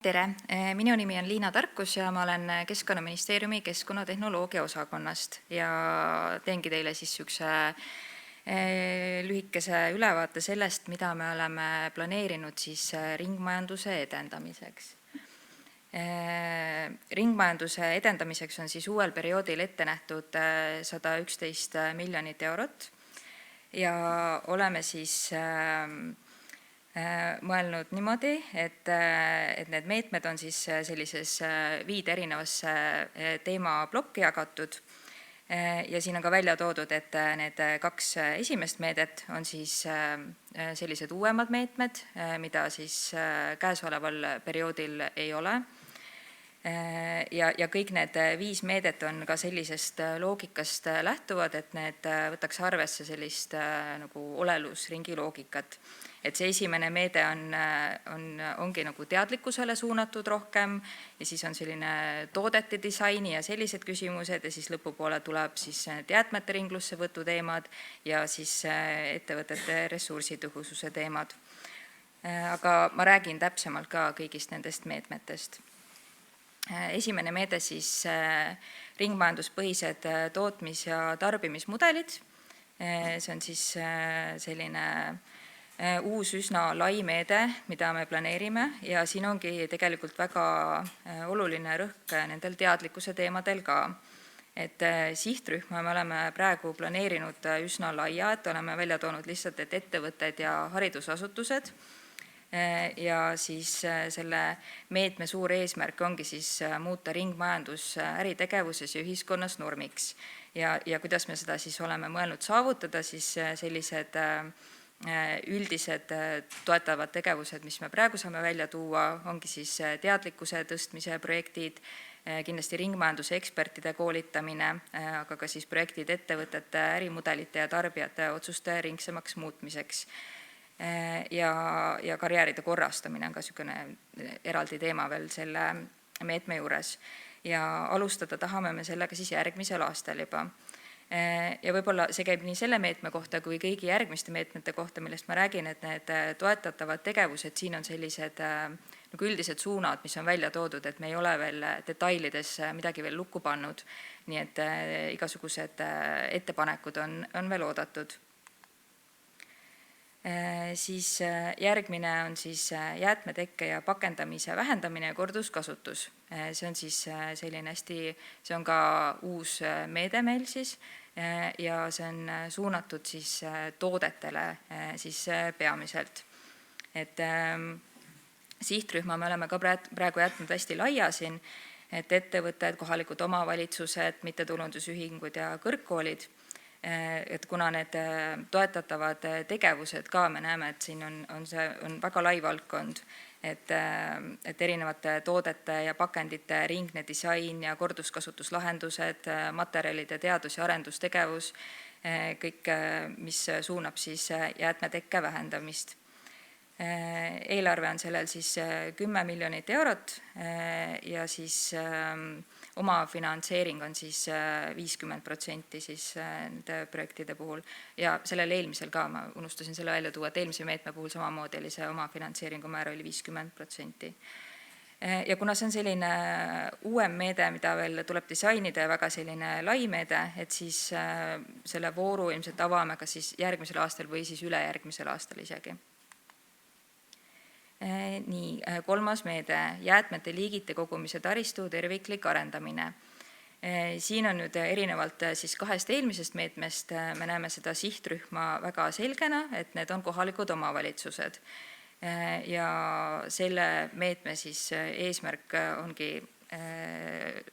Tere, minu nimi on Liina Tarkus ja ma olen Keskkonnaministeeriumi keskkonnatehnoloogia osakonnast ja teengi teile siis sükse lühikese ülevaate sellest, mida me oleme planeerinud siis ringmajanduse edendamiseks. Ringmajanduse edendamiseks on siis uuel perioodil ette nähtud 111 miljonit eurot ja oleme siis mõelnud niimoodi, et need meetmed on siis sellises 5 erinevasse teemaplokki jagatud ja siin on ka välja toodud, et need 2 esimest meedet on siis sellised uuemad meetmed, mida siis käesoleval perioodil ei ole. Ja kõik need 5 meedet on ka sellisest loogikast lähtuvad, et need võtaks arvesse sellist nagu olelusringi loogikat. Et see esimene meede ongi nagu teadlikkusele suunatud rohkem ja siis on selline toodete disaini ja sellised küsimused ja siis lõpupoole tuleb siis jäätmete ringlusse võtu teemad ja siis ettevõtete ressursitõhususe teemad. Aga ma räägin täpsemalt ka kõigist nendest meetmetest. Esimene meede siis ringmajanduspõhised tootmis- ja tarbimismudelid. See on siis selline uus üsna lai meede, mida me planeerime ja siin ongi tegelikult väga oluline rõhk nendel teadlikkuse teemadel ka. Et sihtrühma me oleme praegu planeerinud üsna laia, et oleme välja toonud lihtsalt, et ettevõtted ja haridusasutused ja siis selle meetme suur eesmärk ongi siis muuta ringmajandus äritegevuses ja ühiskonnas normiks. Ja kuidas me seda siis oleme mõelnud saavutada, siis sellised üldised toetavad tegevused, mis me praegu saame välja tuua, ongi siis teadlikkuse tõstmise projektid, kindlasti ringmajanduse ekspertide koolitamine, aga ka siis projektid ettevõtete, ärimudelite ja tarbijate otsuste ringsemaks muutmiseks. Ja karjääride korrastamine on ka niisugune eraldi teema veel selle meetme juures. Ja alustada tahame me sellega siis järgmisel aastal juba. Ja võib-olla see käib nii selle meetme kohta kui kõigi järgmiste meetmete kohta, millest ma räägin, et need toetatavad tegevused, siin on sellised nagu üldised suunad, mis on välja toodud, et me ei ole veel detailides midagi veel lukku pannud, nii et igasugused ettepanekud on veel oodatud. Siis järgmine on siis jäätmetekke ja pakendamise vähendamine ja korduskasutus. See on siis selline see on ka uus meede meil siis ja see on suunatud siis toodetele siis peamiselt. Et sihtrühma me oleme ka praegu jätnud hästi laia siin, et ettevõtted, kohalikud omavalitsused, mittetulundusühingud ja kõrgkoolid, et kuna need toetatavad tegevused ka, me näeme, et siin on väga lai valdkond, et erinevate toodete ja pakendite ringne disain ja korduskasutuslahendused, materjalide teadus- ja arendustegevus, kõik, mis suunab siis jäätmetekke vähendamist. Eelarve on sellel siis 10 miljonit eurot ja siis omafinantseering on siis 50% siis nende projektide puhul ja sellel eelmisel ka, ma unustasin selle välja tuua, et eelmise meetme puhul samamoodi oli see omafinantseeringu määr oli 50%. Ja kuna see on selline uuem meede, mida veel tuleb disainida ja väga selline lai meede, et siis selle vooru ilmselt avame ka siis järgmisel aastal või siis ülejärgmisel aastal isegi. Nii, 3. meede, jäätmete liigite kogumise taristu terviklik arendamine. Siin on nüüd erinevalt siis 2 eelmisest meetmest, me näeme seda sihtrühma väga selgena, et need on kohalikud omavalitsused. Ja selle meetme siis eesmärk ongi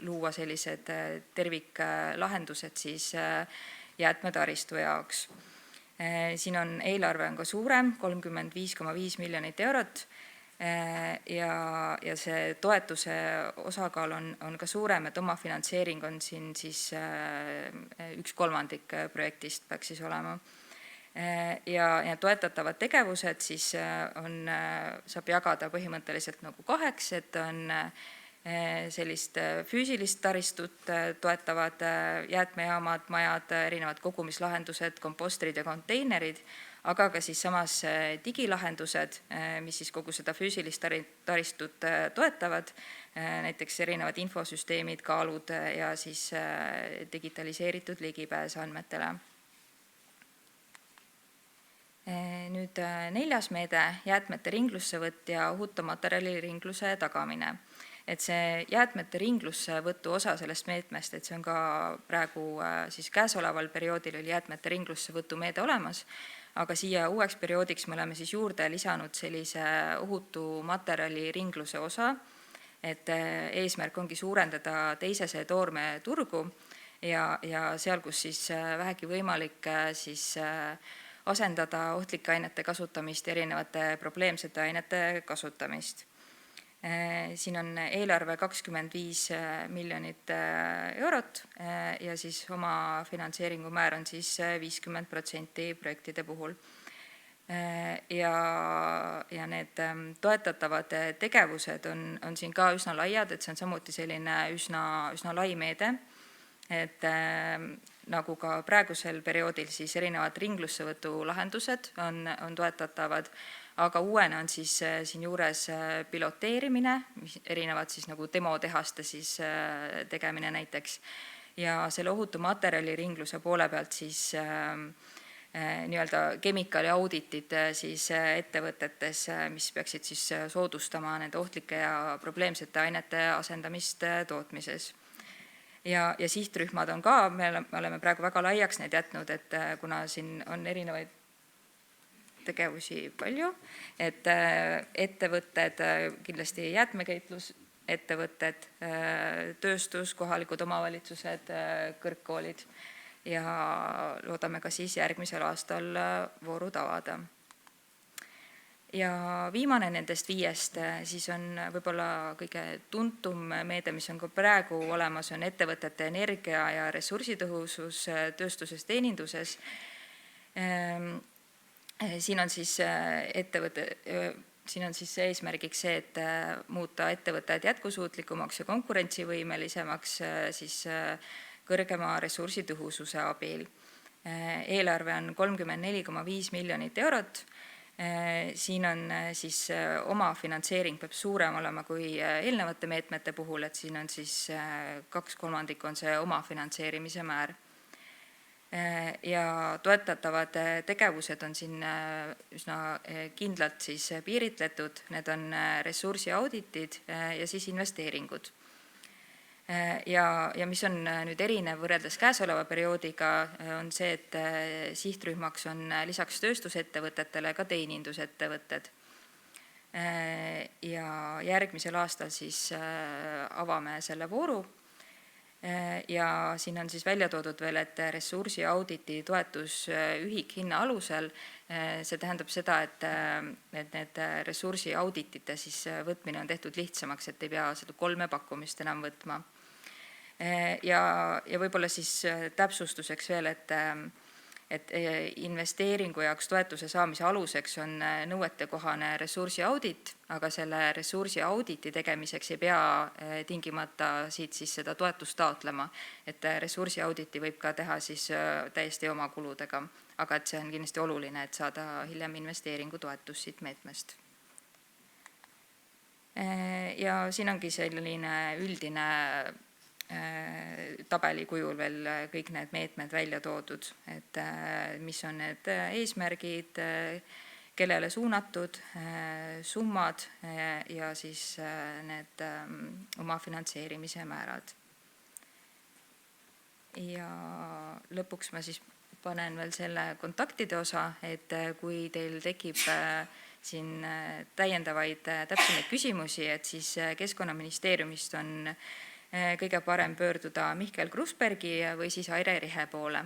luua sellised terviklahendused siis jäätmetaristu jaoks. Siin on eelarve on ka suurem, 35,5 miljonit eurot ja see toetuse osakaal on ka suurem, et omafinantseering on siin siis 1/3 projektist peaks siis olema. Ja toetatavad tegevused siis saab jagada põhimõtteliselt nagu 2, et on sellist füüsilist taristut toetavad jäätmejaamad, majad, erinevad kogumislahendused, kompostrid ja konteinerid, aga ka siis samas digilahendused, mis siis kogu seda füüsilist taristut toetavad, näiteks erinevad infosüsteemid, kaalud ja siis digitaliseeritud ligipääs andmetele. Nüüd 4. meede, jäätmete ringlussevõtt ja ohutu materjali ringluse tagamine. Et see jäätmete ringlussevõtu osa sellest meetmest, et see on ka praegu siis käesoleval perioodil oli jäätmete ringlussevõtu meede olemas, aga siia uueks perioodiks me oleme siis juurde lisanud sellise ohutu materjali ringluse osa, et eesmärk ongi suurendada teisese toorme turgu ja seal, kus siis vähegi võimalik siis asendada ohtlike ainete kasutamist, erinevate probleemsete ainete kasutamist. Siin on eelarve 25 miljonit eurot ja siis oma finantseeringu määr on siis 50% projektide puhul. Ja need toetatavad tegevused on siin ka üsna laiad, et see on samuti selline üsna lai meede, et nagu ka praegusel perioodil siis erinevad ringlussevõtu lahendused on toetatavad, aga uuena on siis siin juures piloteerimine, erinevad siis nagu demotehaste siis tegemine näiteks, ja selle ohutu materjali ringluse poole pealt siis nii-öelda kemikaali auditid siis ettevõtetes, mis peaksid siis soodustama nende ohtlike ja probleemsete ainete asendamist tootmises. Ja sihtrühmad on ka, me oleme praegu väga laiaks need jätnud, et kuna siin on erinevaid tegevusi palju, et ettevõtted, kindlasti jäätmekäitlus, ettevõtted, tööstus, kohalikud omavalitsused, kõrgkoolid ja loodame ka siis järgmisel aastal voorud avada. Ja viimane nendest 5 siis on võib-olla kõige tuntum meede, mis on ka praegu olemas, on ettevõtete energia ja ressursitõhusus tööstuses teeninduses. Siin on siis siin on siis eesmärgiks see, et muuta ettevõtted jätkusuutlikumaks ja konkurentsivõimelisemaks siis kõrgema ressursitõhususe abil. Eelarve on 34,5 miljonit eurot. Siin on siis oma finantseering peab suurem olema kui eelnevate meetmete puhul, et siin on siis 2/3 on see oma finantseerimise määr. Ja toetatavad tegevused on siin üsna kindlalt siis piiritletud, need on ressursiauditid ja siis investeeringud. Ja mis on nüüd erinev võrreldes käesoleva perioodiga, on see, et sihtrühmaks on lisaks tööstusettevõtetele ka teenindusettevõtted. Ja järgmisel aastal siis avame selle vooru. Ja siin on siis välja toodud veel, et ressursiauditi toetus ühikhinna alusel, see tähendab seda, et need ressursiauditite siis võtmine on tehtud lihtsamaks, et ei pea seda 3 pakkumist enam võtma. Ja võib-olla siis täpsustuseks veel, et investeeringu jaoks toetuse saamise aluseks on nõuetekohane ressursiaudit, aga selle ressursiauditi tegemiseks ei pea tingimata siit siis seda toetust taotlema, et ressursiauditi võib ka teha siis täiesti oma kuludega, aga et see on kindlasti oluline, et saada hiljem investeeringu toetus siit meetmest. Ja siin ongi selline üldine tabeli kujul veel kõik need meetmed välja toodud, et mis on need eesmärgid, kellele suunatud, summad ja siis need oma finantseerimise määrad. Ja lõpuks ma siis panen veel selle kontaktide osa, et kui teil tekib siin täiendavaid täpsemaid küsimusi, et siis Keskkonnaministeeriumist on kõige parem pöörduda Mihkel Krusbergi või siis Aire Rihe poole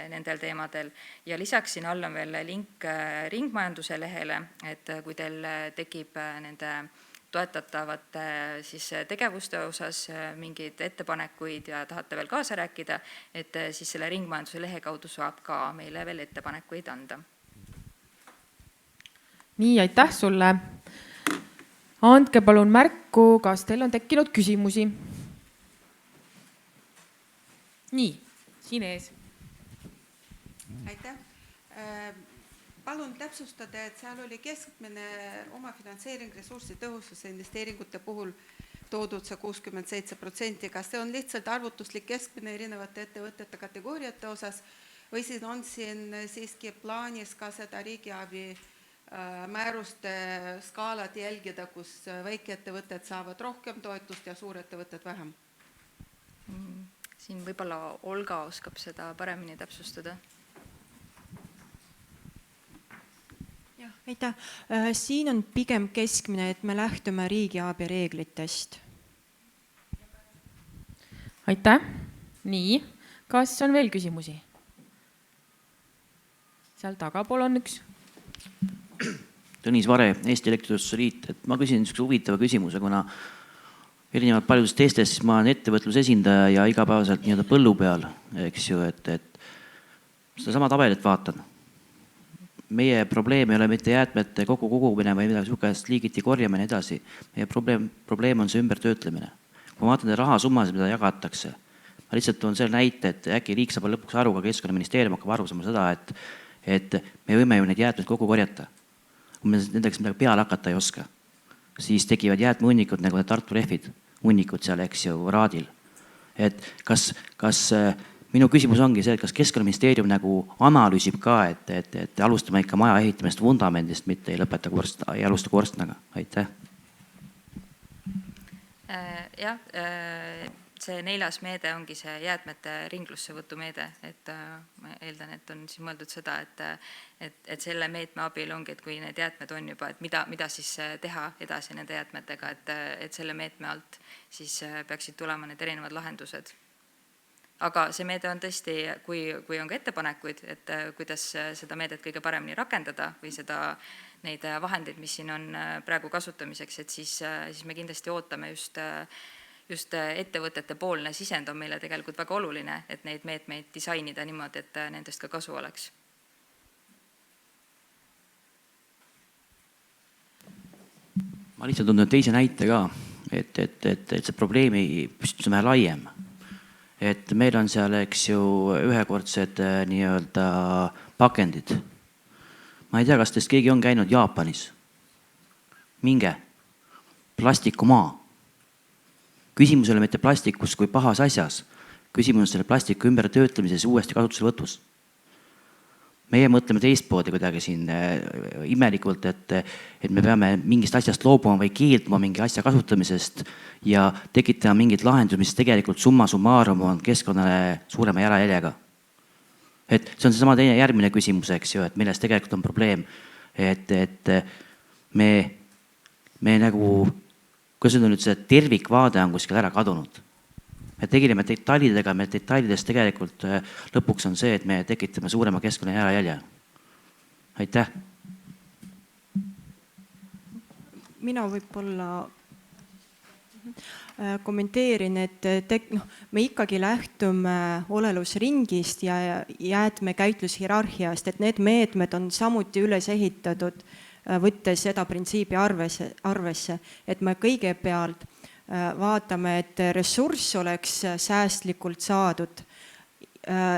nendel teemadel. Ja lisaks siin all on veel link ringmajanduse lehele, et kui teil tekib nende toetatavate siis tegevuste osas mingeid ettepanekuid ja tahate veel kaasa rääkida, et siis selle ringmajanduse lehe kaudu saab ka meile veel ettepanekuid anda. Nii, aitäh sulle. Andke palun märku, kas teil on tekkinud küsimusi. Nii, siin ees. Aitäh. palun täpsustada, et seal oli keskmine omafinantseering ressursi tõhususe investeeringute puhul toodud see 67%. Kas see on lihtsalt arvutuslik keskmine erinevate ettevõtete kategooriate osas või siis on siin siiski plaanis ka seda riigiabi määruste skaalat jälgida, kus väikeettevõtted saavad rohkem toetust ja suurettevõtted vähem? Siin võib-olla Olga oskab seda paremini täpsustada. Aitäh. Siin on pigem keskmine, et me lähtume riigiabi reeglitest. Aitäh. Nii, kas on veel küsimusi? Seal tagapool on üks. Tõnis Vare, Eesti Elektritööstuse Liit. Et ma küsin niisuguse huvitava küsimuse, kuna erinevalt paljudest teistest, siis ma olen ettevõtluse esindaja ja igapäevaselt nii-öelda põllu peal, eks ju, et seda sama tabelit vaatan. Meie probleem ei ole mitte jäätmete kogumine või midagi niisugust liigiti korjamine edasi. Meie probleem on see ümbertöötlemine. Kui ma vaatan rahasummasid, mida jagatakse, ma lihtsalt toon selle näite, et äkki riik saab lõpuks aru, ka Keskkonnaministeerium hakkab aru saama seda, et me võime ju neid jäätmeid kokku korjata. Kui me nendeks midagi peale hakata ei oska, siis tekivad jäätmehunnikud nagu Tartu rehvid, hunnikud seal, eks ju, raadil. Et kas minu küsimus ongi see, et kas Keskkonnaministeerium nagu analüüsib ka, et alustame ikka maja ehitamist vundamendist, mitte ei alusta korstnaga. Aitäh. Jah, see 4. meede ongi see jäätmete ringlusse võtu meede, et ma eeldan, et on siin mõeldud seda, et selle meetme abil ongi, et kui need jäätmed on juba, et mida siis teha edasi nende jäätmetega, et selle meetme alt siis peaksid tulema need erinevad lahendused. Aga see meede on tõesti, kui on ka ettepanekuid, et kuidas seda meedet kõige paremini rakendada või neid vahendeid, mis siin on praegu kasutamiseks, et siis me kindlasti ootame just ettevõtete poolne sisend on meile tegelikult väga oluline, et neid meetmeid disainida niimoodi, et nendest ka kasu oleks. Ma lihtsalt toon teise näite ka, et see probleemi püstitus on vähe laiem. Et meil on seal, eks ju, ühekordsed nii-öelda pakendid. Ma ei tea, kas teist keegi on käinud Jaapanis. Minge. Plastikumaa. Küsimus ei ole mitte plastikus kui pahas asjas. Küsimus on selle plastiku ümbertöötlemises uuesti kasutusele võtus. Meie mõtleme teistpoodi kuidagi siin imelikult, et me peame mingist asjast loobuma või keelduma mingi asja kasutamisest ja tekitama mingit lahendust, mis tegelikult summa summarum on keskkonnale suurema jalajäljega. Et see on seesama teine järgmine küsimus, eks ju, et milles tegelikult on probleem. Et me nagu, kuidas on nüüd see tervikvaade on kuskil ära kadunud. Me tegeleme detailidega, me detailidest tegelikult lõpuks on see, et me tekitame suurema keskkonna jalajälje. Aitäh. Mina võib-olla kommenteerin, et me ikkagi lähtume olelusringist ja jäätmekäitlushierarhiast, et need meetmed on samuti üles ehitatud, võttes seda printsiibi arvesse, et me kõigepealt vaatame, et ressurss oleks säästlikult saadud,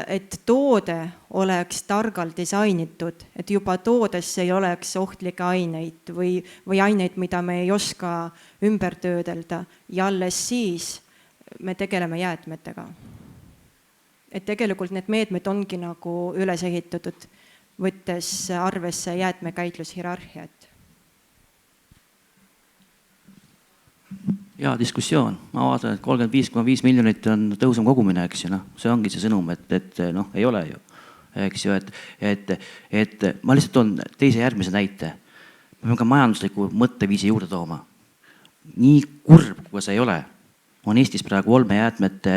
et toode oleks targalt disainitud, et juba toodesse ei oleks ohtlikke aineid või aineid, mida me ei oska ümber töödelda ja alles siis me tegeleme jäätmetega. Et tegelikult need meetmed ongi nagu üles ehitatud, võttes arvesse jäätmekäitlushierarhiat. Ja diskussioon. Ma vaatan, et 35,5 miljonit on tõusum kogumine, eks ju, see ongi see sõnum, et ei ole ju, eks ju, et ma lihtsalt toon teise järgmise näite. Me peame ka majandusliku mõtteviisi juurde tooma. Nii kurb, kui see ei ole, on Eestis praegu olmejäätmete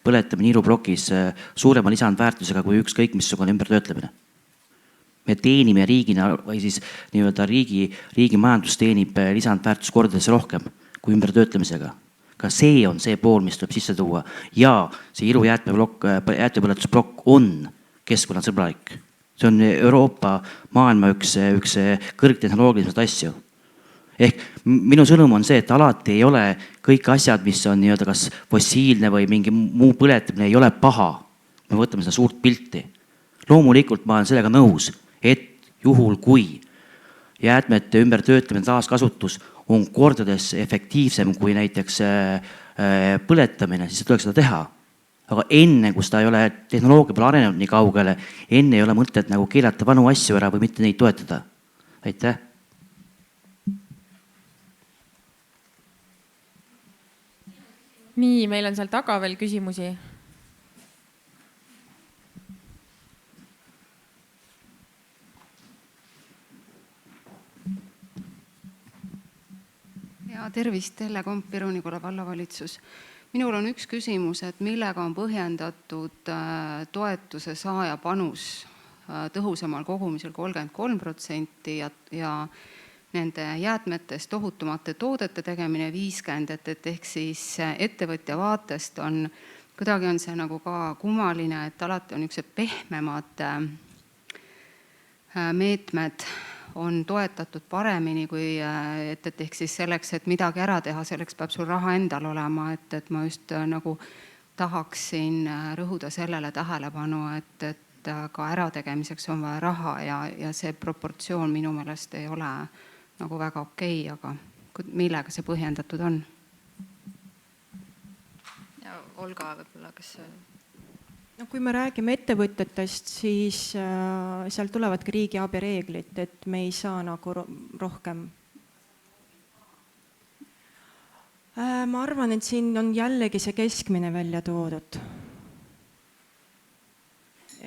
põletamine Iruplokis suurema lisandväärtusega kui ükskõik missugune ümbertöötlemine. Me teenime riigina või siis nii-öelda riigi majandus teenib lisandväärtus kordades rohkem kui ümbertöötlemisega. Ka see on see pool, mis tuleb sisse tuua. Ja see Iru jäätmepõletusblokk on keskkonnasõbralik. See on Euroopa maailma üks kõrgtehnoloogilised asju. Ehk minu sõnum on see, et alati ei ole kõik asjad, mis on nii-öelda kas fossiilne või mingi muu põletamine, ei ole paha. Me võtame seda suurt pilti. Loomulikult ma olen sellega nõus, et juhul kui jäätmete ümbertöötlemine, taaskasutus on kordades efektiivsem kui näiteks põletamine, siis tuleks seda teha. Aga enne, kui seda ei ole, tehnoloogia pole arenenud nii kaugele, enne ei ole mõtet nagu keelata vanu asju ära või mitte neid toetada. Aitäh! Nii, meil on seal taga veel küsimusi. Ja tervist, Helle Komp, Viru-Nigula vallavalitsus. Minul on üks küsimus, et millega on põhjendatud toetuse saaja panus tõhusamal kogumisel 33% ja nende jäätmetest tohutumate toodete tegemine 50%, et ehk siis ettevõtja vaatest kuidagi on see nagu ka kummaline, et alati on niisugused pehmemad meetmed on toetatud paremini kui, et ehk siis selleks, et midagi ära teha, selleks peab sul raha endal olema, et ma just nagu tahaksin rõhuda sellele tähelepanu, et ka ärategemiseks on vaja raha ja see proportsioon minu meelest ei ole nagu väga okei, aga millega see põhjendatud on? Ja Olga võib-olla, kas... No, kui me räägime ettevõtetest, siis seal tulevad ka riigiabi reeglid, et me ei saa nagu rohkem. Ma arvan, et siin on jällegi see keskmine välja toodud.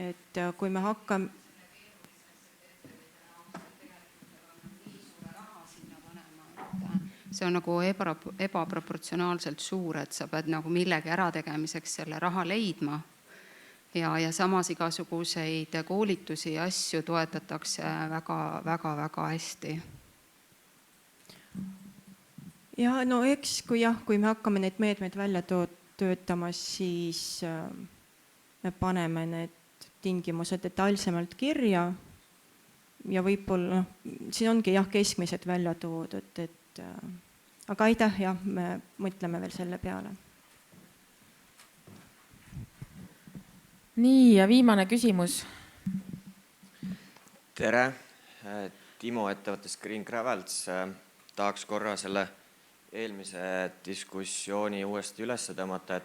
Et kui me hakkame... See on nagu ebaproportsionaalselt suur, et sa pead nagu millegi ärategemiseks selle raha leidma. Ja samas igasuguseid koolitusi ja asju toetatakse väga hästi. Ja no eks, kui me hakkame neid meetmeid välja töötama, siis me paneme need tingimused detailsemalt kirja ja võib-olla siin ongi keskmised välja toodud, aga aitäh, me mõtleme veel selle peale. Nii, ja viimane küsimus. Tere, Timo ettevõttest Green Gravels. Tahaks korra selle eelmise diskussiooni uuesti üles tõmmata,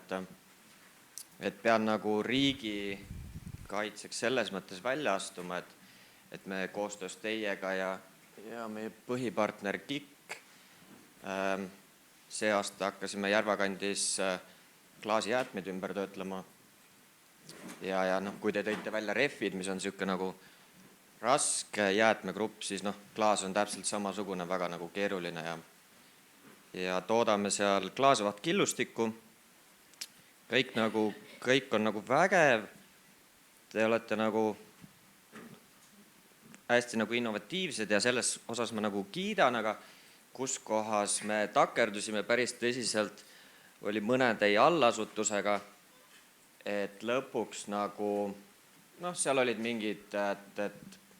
et pean nagu riigi kaitseks selles mõttes välja astuma, et me koostöös teiega ja meie põhipartner KIK see aasta hakkasime Järvakandis klaasijäätmeid ümber töötlema. Ja kui te tõite välja rehvid, mis on niisugune nagu raske jäätmegrupp, siis klaas on täpselt samasugune, väga nagu keeruline ja toodame seal klaasivat killustikku. Kõik on nagu vägev. Te olete nagu hästi nagu innovatiivsed ja selles osas ma nagu kiidan, aga kus kohas me takerdusime päris tõsiselt, oli mõne teie allasutusega, et lõpuks nagu, seal olid mingid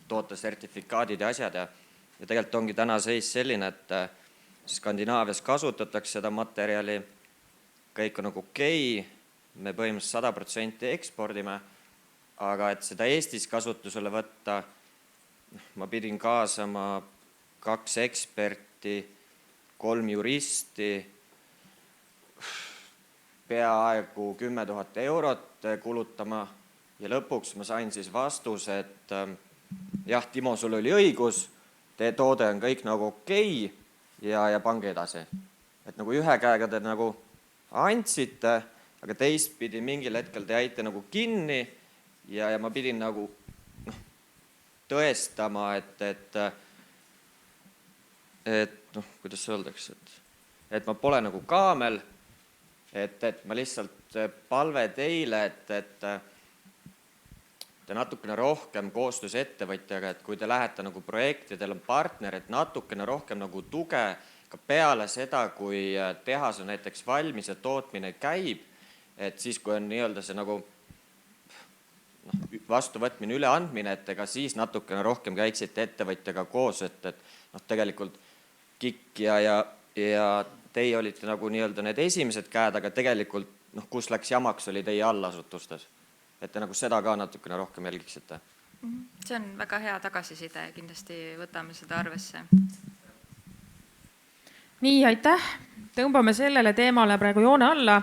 tootesertifikaadid ja asjad ja tegelikult ongi täna seis selline, et Skandinaavias kasutatakse seda materjali, kõik on nagu okei, me põhimõtteliselt 100% ekspordime, aga et seda Eestis kasutusele võtta, ma pidin kaasama 2 eksperti, 3 juristi, peaaegu 10 000 eurot kulutama ja lõpuks ma sain siis vastuse, et jah, Timo, sul oli õigus, teie toode on kõik nagu okei ja pange edasi. Et nagu ühe käega te nagu andsite, aga teistpidi mingil hetkel te jäite nagu kinni ja ma pidin nagu tõestama, et kuidas öeldakse, et ma pole nagu kaamel, et ma lihtsalt palve teile, et te natukene rohkem koostöös ettevõtjaga, et kui te lähete nagu projekti, teil on partner, et natukene rohkem nagu tuge ka peale seda, kui tehas on näiteks valmis ja tootmine käib, et siis kui on nii-öelda see nagu vastuvõtmine, üleandmine, et ega siis natukene rohkem käiksite ettevõtjaga koos, et tegelikult KIK ja teie olite nagu nii-öelda need esimesed käed, aga tegelikult kus läks jamaks, oli teie allasutustes. Et te nagu seda ka natukene rohkem jälgiksite. See on väga hea tagasiside ja kindlasti võtame seda arvesse. nii, aitäh. Tõmbame sellele teemale praegu joone alla.